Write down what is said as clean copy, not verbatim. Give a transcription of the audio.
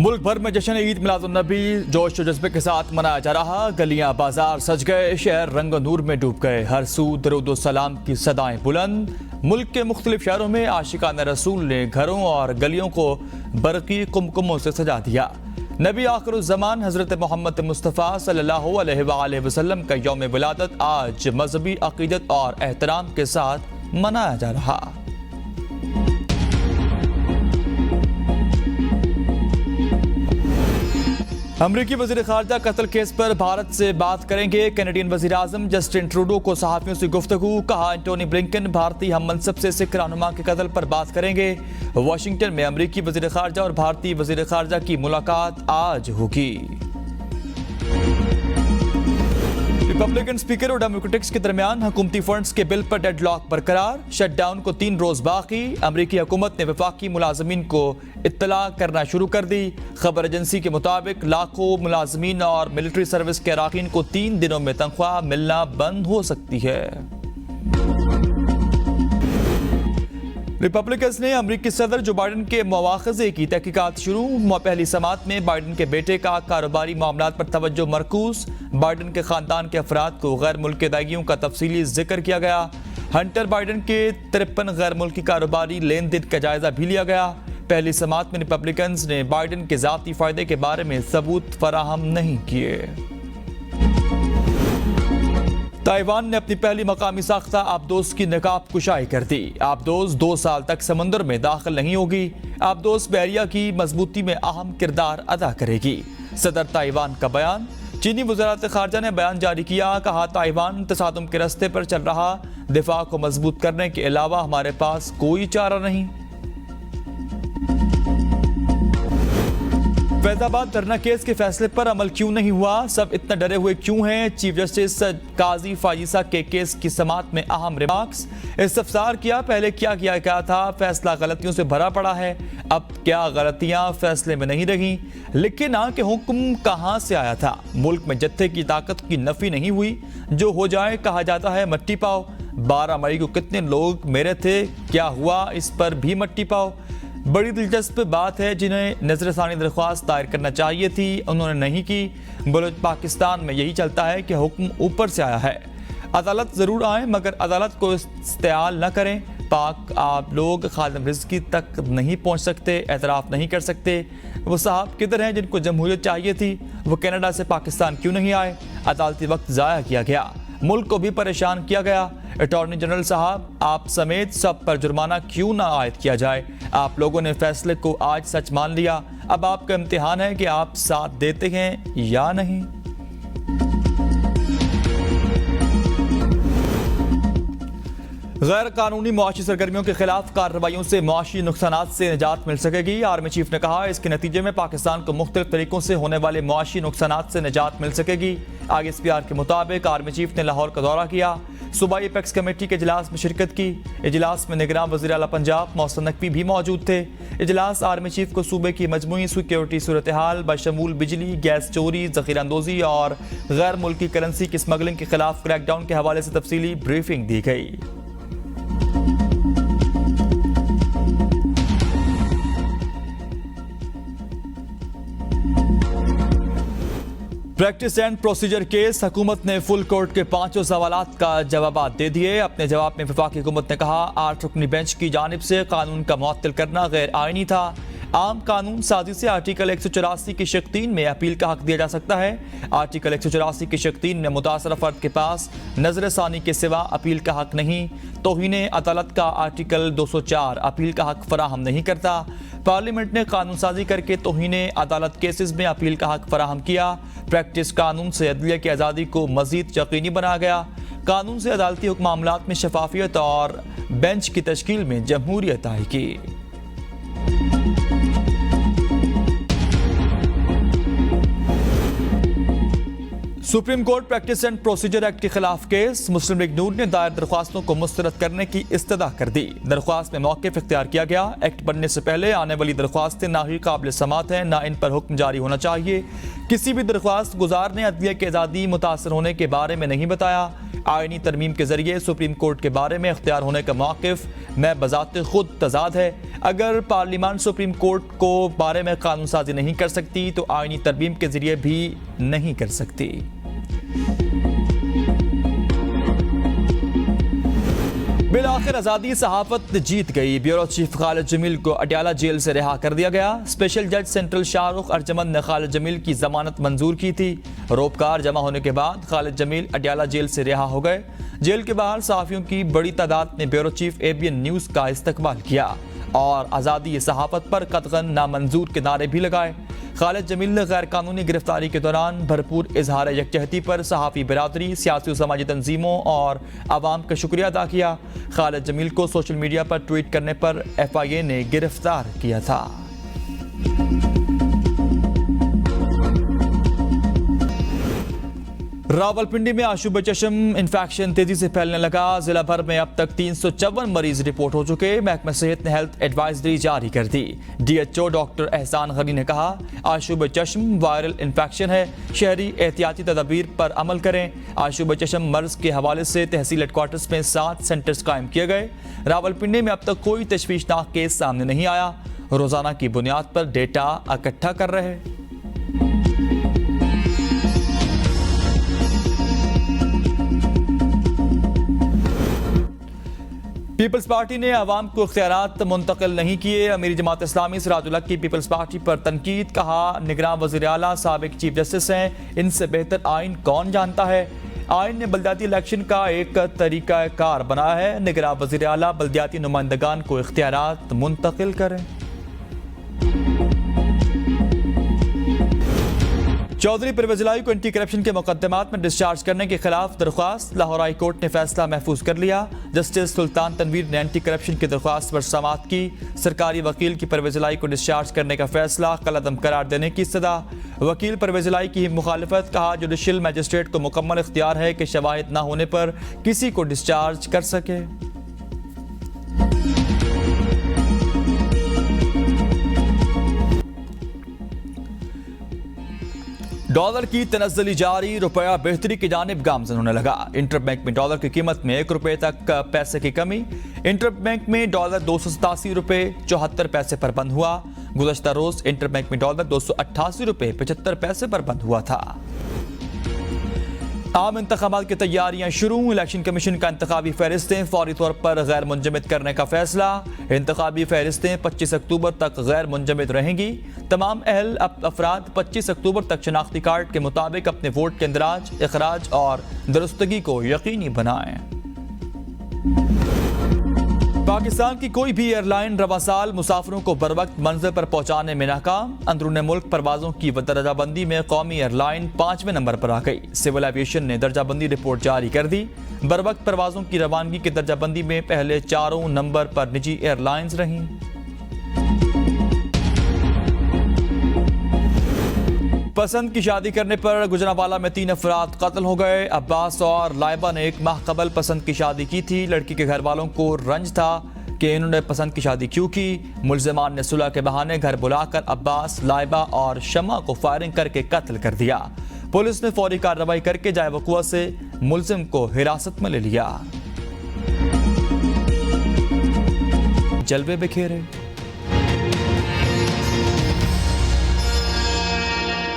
मुल्क भर में जश्न ईद मिलादुन्नबी जोश व जज्बे के साथ मनाया जा रहा। गलियां बाजार सज गए, शहर रंग नूर में डूब गए। हर सू दरूद सलाम की सदाएं बुलंद। मुल्क के मुख्तलिफ शहरों में आशिकान रसूल ने घरों और गलियों को बरकी कुमकुमों से सजा दिया। नबी आखिरुज़्ज़मान हज़रत मोहम्मद मुस्तफ़ा सल्लल्लाहु अलैहि वसल्लम का यौम विलादत आज मजहबी अक़ीदत और एहतराम के साथ मनाया जा रहा। अमरीकी वज़ीर ख़ारजा कत्ल केस पर भारत से बात करेंगे। कैनेडियन वज़ीर आज़म जस्टिन ट्रूडो को सहाफ़ियों से गुफ्तगू। कहा एंटोनी ब्लिंकन भारतीय हम मनसब से सिख रहनुमा के कत्ल पर बात करेंगे। वाशिंगटन में अमरीकी वज़ीर ख़ारजा और भारतीय वज़ीर ख़ारजा की मुलाकात आज होगी। रिपब्लिकन स्पीकर और डेमोक्रेटिक्स के दरमियान हुकूमती फंड्स के बिल पर डेडलॉक बरकरार। शटडाउन को 3 रोज बाकी। अमरीकी हुकूमत ने वफाकी मुलाजमीन को इत्तला करना शुरू कर दी। खबर एजेंसी के मुताबिक लाखों मुलाजमीन और मिलिट्री सर्विस के अराकीन को 3 दिनों में तनख्वाह मिलना बंद हो सकती है। रिपब्लिकन्स ने अमरीकी सदर जो बाइडन के मुआखजे की तहकीकात शुरू। पहली समात में बाइडन के बेटे का कारोबारी मामलात पर तवज्जो मरकूज। बाइडन के खानदान के अफराद को गैर मुल्की अदायगियों का तफसीली जिक्र किया गया। हंटर बाइडन के 53 गैर मुल्की कारोबारी लेन देन का जायजा भी लिया गया। पहली समात में रिपब्लिकन्स ने बाइडन के जाती फायदे के बारे में सबूत फराहम नहीं किए। ताइवान ने अपनी पहली मकामी साख्ता आबदोस की नकाब कुशाई कर दी। आबदोस 2 साल तक समंदर में दाखिल नहीं होगी। आबदोस बहरिया की मजबूती में अहम किरदार अदा करेगी। सदर ताइवान का बयान। चीनी वज़ारत ख़ारजा ने बयान जारी किया। कहा तैवान तसादुम के रास्ते पर चल रहा। दिफा को मजबूत करने के अलावा हमारे पास कोई चारा नहीं। फैजाबाद धरना केस के फैसले पर अमल क्यों नहीं हुआ? सब इतना डरे हुए क्यों हैं? चीफ जस्टिस काजी फाजिसा के केस की समात में अहम रिमार्क्स। इस्तफसार किया, पहले क्या किया गया था? फैसला गलतियों से भरा पड़ा है। अब क्या गलतियां फैसले में नहीं रही? लिखना कि हुक्म कहां से आया था? मुल्क में जत्थे की ताकत की नफी नहीं हुई। जो हो जाए कहा जाता है मट्टी पाओ। 12 मई को कितने लोग मेरे थे, क्या हुआ, इस पर भी मट्टी पाओ। बड़ी दिलचस्प बात है, जिन्हें नजरसानी दरख्वास्त दायर करना चाहिए थी उन्होंने नहीं की। बलोच पाकिस्तान में यही चलता है कि हुक्म ऊपर से आया है। अदालत ज़रूर आए मगर अदालत को इस्तेमाल न करें। पाक आप लोग खादिम रिज़्की तक नहीं पहुंच सकते, एतराफ़ नहीं कर सकते। वो साहब किधर हैं जिनको जमहूरियत चाहिए थी? वो कनाडा से पाकिस्तान क्यों नहीं आए? अदालती वक्त ज़ाया किया गया, मुल्क को भी परेशान किया गया। अटॉर्नी जनरल साहब आप समेत सब पर जुर्माना क्यों ना आयद किया जाए? आप लोगों ने फैसले को आज सच मान लिया। अब आपका इम्तिहान है कि आप साथ देते हैं या नहीं। गैर कानूनी मुआशी सरगर्मियों के खिलाफ कार्रवाइयों से मुआशी नुकसानात से निजात मिल सकेगी। आर्मी चीफ ने कहा इसके नतीजे में पाकिस्तान को मुख्तलिफ तरीकों से होने वाले मुआशी नुकसानात से निजात मिल सकेगी। ISPR के मुताबिक आर्मी चीफ ने लाहौर का दौरा किया। सूबाई एपेक्स कमेटी के इजलास में शिरकत की। इजलास में निगरान वज़ीर आला पंजाब मोहसिन नकवी भी मौजूद थे। इजलास आर्मी चीफ को सूबे की मजमूई सिक्योरिटी सूरत हाल बशमूल बिजली, गैस चोरी, ज़ख़ीरा अंदोज़ी और गैर मुल्की करेंसी की स्मगलिंग के खिलाफ क्रैकडाउन के हवाले से तफसीली ब्रीफिंग दी गई। Practice and procedure case. हुकूमत ने फुल कोर्ट के 5 सवालात का जवाब दे दिए। अपने जवाब में वफाकी हुकूमत ने कहा 8 रुकनी बेंच की जानिब से कानून का मुअत्तल करना गैर आईनी था। आम कानून साजी से आर्टिकल 184 की शक 3 में अपील का हक दिया जा सकता है। आर्टिकल 184 की शक 3 में मुतासरा फर्द के पास नजर सानी के सिवा अपील का हक नहीं। तौहीन अदालत का आर्टिकल 204 अपील का हक फराहम नहीं करता। पार्लियामेंट ने कानून साजी करके तौहीन अदालत केसेस में अपील का हक फराहम किया। प्रैक्टिस कानून से अदलिया की आज़ादी को मजीद यकीनी बनाया गया। कानून से अदालती हुक्म मामलात में शफाफियत और बेंच की तश्कील में जमहूरियत आएगी। Supreme court practice and procedure act के खिलाफ केस। मुस्लिम लीग नून ने दायर दरख्वास्तों को मुस्तरद करने की इस्तदा कर दी। दरख्वास्त में मौक़िफ़ इख्तियार किया गया। एक्ट बनने से पहले आने वाली दरख्वास्तें ना ही काबिल समात हैं, ना इन पर हुक्म जारी होना चाहिए। किसी भी दरख्वास्त गुजार ने अदलिया की आज़ादी मुतासर होने के बारे में नहीं बताया। आईनी तरमीम के जरिए सुप्रीम कोर्ट के बारे में इख्तियार होने का मौक़िफ़ में बज़ात खुद तज़ाद है। अगर पार्लियामान सुप्रीम कोर्ट को बारे में कानून साजी नहीं कर सकती तो आईनी तरमीम के जरिए भी नहीं कर सकती। बिलाखिर आज़ादी सहाफत जीत गई। ब्यूरो चीफ खालिद जमील को अडयाला जेल से रिहा कर दिया गया। स्पेशल जज सेंट्रल शाहरुख अर्जमन ने खालिद जमील की जमानत मंजूर की थी। रोपकार जमा होने के बाद खालिद जमील अडयाला जेल से रिहा हो गए। जेल के बाहर सहाफ़ियों की बड़ी तादाद ने ब्यूरो चीफ ABN न्यूज़ का इस्तकबाल किया और आज़ादी सहाफत पर कतगन नामंजूर के नारे भी लगाए। खालिद जमील ने गैर कानूनी गिरफ्तारी के दौरान भरपूर इजहार यकजहती पर सहाफ़ी बिरादरी, सियासी और समाजी तंजीमों और आवाम का शुक्रिया अदा किया। खालिद जमील को सोशल मीडिया पर ट्वीट करने पर FIA ने गिरफ्तार किया था। रावलपिंडी में आशुब चश्म इन्फेक्शन तेजी से फैलने लगा। जिला भर में अब तक 354 मरीज रिपोर्ट हो चुके। महकमा सेहत ने हेल्थ एडवाइजरी जारी कर दी। DHO डॉक्टर एहसान गनी ने कहा, आशुब चश्म वायरल इन्फेक्शन है, शहरी एहतियाती तदाबीर पर अमल करें। आशुब चश्म मर्ज के हवाले से तहसील हेडक्वार्टर्स में 7 सेंटर्स कायम किए गए। रावलपिंडी में अब तक कोई तशवीशनाक केस सामने नहीं आया। रोजाना की बुनियाद पर डेटा इकट्ठा कर रहे। पीपल्स पार्टी ने अवाम को इख्तियारात मुंतकिल नहीं किए। अमीरी जमात इस्लामी सिराजुल हक की पीपल्स पार्टी पर तनकीद। कहा, निगरान वज़ीर आला साबिक चीफ जस्टिस हैं, इनसे बेहतर आइन कौन जानता है। आइन ने बल्दियाती इलेक्शन का एक तरीका कार बनाया है। निगरान वज़ीर आला बल्दियाती नुमाइंदगान को इख्तियारात मुंतकिल करें। चौधरी परवेज इलाही को एंटी करप्शन के मुकदमात में डिस्चार्ज करने के खिलाफ दरख्वास्त। लाहौर हाई कोर्ट ने फैसला महफूज कर लिया। जस्टिस सुल्तान तनवीर ने एंटी करप्शन की दरख्वास्त पर समाअत की। सरकारी वकील की परवेज इलाही को डिस्चार्ज करने का फैसला कलअदम करार देने की इस्तदा। वकील परवेज इलाही की मुखालिफत। कहा, जुडिशल मजिस्ट्रेट को मुकम्मल इख्तियार है कि शवाहिद न होने पर किसी को डिस्चार्ज कर सके। डॉलर की तनज़्ज़ुली जारी। रुपया बेहतरी की जानिब गामज़न होने लगा। इंटरबैंक में डॉलर की कीमत में 1 रुपये तक पैसे की कमी। इंटरबैंक में डॉलर 287 रुपये 74 पैसे पर बंद हुआ। गुज़श्ता रोज इंटरबैंक में डॉलर 288 रुपये 75 पैसे पर बंद हुआ था। आम इंतखाबात की तैयारियां शुरू। इलेक्शन कमीशन का इंतखाबी फहरिस्तें फौरी तौर पर गैर मुंजमद करने का फैसला। इंतखाबी फहरिस्तें 25 अक्टूबर तक गैर मुंजमद रहेंगी। तमाम अहल अफराद 25 अक्टूबर तक शनाख्ती कार्ड के मुताबिक अपने वोट के इंदराज, इखराज और दुरुस्तगी को यकीनी बनाएं। पाकिस्तान की कोई भी एयरलाइन रवा साल मुसाफिरों को बरवक्त मंजिल पर पहुंचाने में नाकाम। अंदरूनी मुल्क परवाजों की दर्जाबंदी में कौमी एयरलाइन 5वें नंबर पर आ गई। सिविल एविएशन ने दर्जाबंदी रिपोर्ट जारी कर दी। बरवक्त परवाजों की रवानगी की दर्जाबंदी में पहले 4 नंबर पर निजी एयरलाइंस रहीं। पसंद की शादी करने पर गुजरांवाला में 3 अफराद कत्ल हो गए। अब्बास और लाइबा ने 1 माह कबल पसंद की शादी की थी। लड़की के घर वालों को रंज था कि इन्होंने पसंद की शादी क्यों की। मुल्जिमान ने सुलह के बहाने घर बुलाकर अब्बास, लाइबा और शमा को फायरिंग करके कत्ल कर दिया। पुलिस ने फौरी कार्रवाई करके जाए वक़ुआ से मुल्जिम को हिरासत में ले लिया। जलवे बिखेरे।